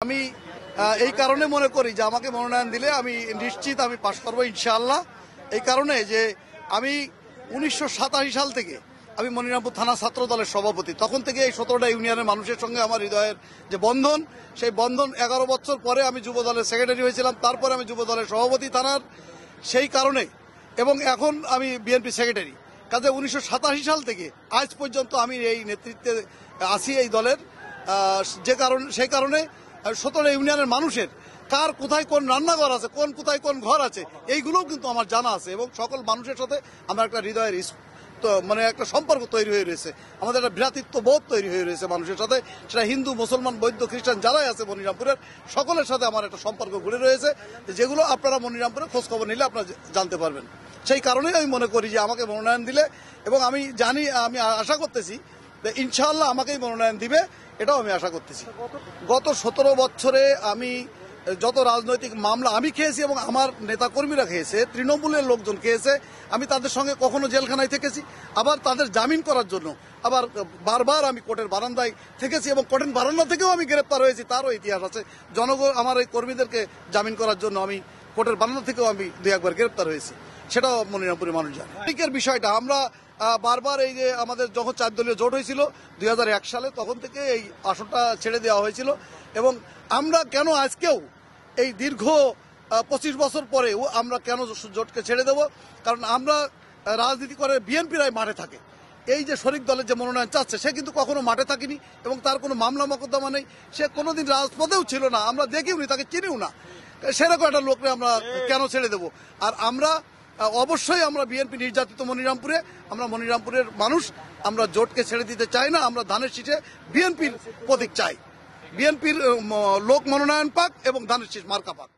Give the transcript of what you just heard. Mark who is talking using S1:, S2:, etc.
S1: আমি এই কারণে মনে করি যে আমাকে মনোনয়ন দিলে আমি নিশ্চিত আমি পাশ করবো ইনশাআল্লাহ। এই কারণে যে আমি 1987 সাল থেকে আমি মনিরামপুর থানা ছাত্র দলের সভাপতি। তখন থেকে এই 17টা ইউনিয়নের মানুষের সঙ্গে আমার হৃদয়ের যে বন্ধন, সেই বন্ধন 11 বছর পরে আমি যুব দলের সেক্রেটারি হয়েছিলাম, তারপরে আমি যুব দলের সভাপতি থানার। সেই কারণে এবং এখন আমি বিএনপি সেক্রেটারি। কাজে 1987 সাল থেকে আজ পর্যন্ত আমি এই নেতৃত্বে আছি এই দলের। সেই কারণে 17 ইউনিয়নের মানুষের কার কোথায় কোন রান্নাঘর আছে, কোথায় কোন ঘর আছে, এইগুলোও কিন্তু আমার জানা আছে এবং সকল মানুষের সাথে আমার একটা হৃদয়ের মানে একটা সম্পর্ক তৈরি হয়ে রয়েছে। আমাদের একটা ভ্রাতৃত্ব বোধ তৈরি হয়ে রয়েছে মানুষের সাথে। সেটা হিন্দু, মুসলমান, বৌদ্ধ, খ্রিস্টান যারাই আছে মনিরামপুরের, সকলের সাথে আমার একটা সম্পর্ক গড়ে রয়েছে, যেগুলো আপনারা মনিরামপুরে খোঁজখবর নিলে আপনারা জানতে পারবেন। সেই কারণেই আমি মনে করি যে আমাকে মনোনয়ন দিলে, এবং আমি জানি, আমি আশা করতেছি যে ইনশাআল্লাহ আমাকেই মনোনয়ন দিবে, এটাও আমি আশা করতেছি। গত 17 বছরে আমি যত রাজনৈতিক মামলা আমি খেয়েছি এবং আমার নেতাকর্মীরা খেয়েছে, তৃণমূলের লোকজন খেয়েছে, আমি তাদের সঙ্গে কখনো জেলখানায় থেকেছি, আবার তাদের জামিন করার জন্য আবার বারবার আমি কোর্টের বারান্দায় থেকেছি এবং কোর্টের বারান্দা থেকেও আমি গ্রেপ্তার হয়েছি, তারও ইতিহাস আছে। জনগণ আমার এই কর্মীদেরকে জামিন করার জন্য আমি কোর্টের বারান্দা থেকেও আমি 2-1 বার গ্রেপ্তার হয়েছি, সেটাও মনিরামপুরের মানুষ জানে। এর বিষয়টা আমরা বারবার এই যে আমাদের যখন 4 দলীয় জোট হয়েছিল 2001 সালে, তখন থেকে এই আসনটা ছেড়ে দেওয়া হয়েছিল এবং আমরা কেন আজকেও এই দীর্ঘ 25 বছর পরেও আমরা কেন জোটকে ছেড়ে দেব? কারণ আমরা রাজনীতি করে বিএনপিরাই মাঠে থাকে। এই যে শরিক দলের যে মনোনয়ন চাচ্ছে, সে কিন্তু কখনো মাঠে থাকেনি এবং তার কোনো মামলা মোকদ্দমা নেই, সে কোনোদিন রাজপথেও ছিল না, আমরা দেখিও নি, তাকে চিনিও না। সেরকম একটা লোককে আমরা কেন ছেড়ে দেব? আর আমরা অবশ্যই আমরা বিএনপি নির্যাতিত মনিরামপুরে, আমরা মনিরামপুরের মানুষ, আমরা জোটকে ছেড়ে দিতে চাই না। আমরা ধানের শীষে বিএনপির প্রতীক চাই, বিএনপির লোক মনোনয়ন পাক এবং ধানের শীষ মার্কা পাক।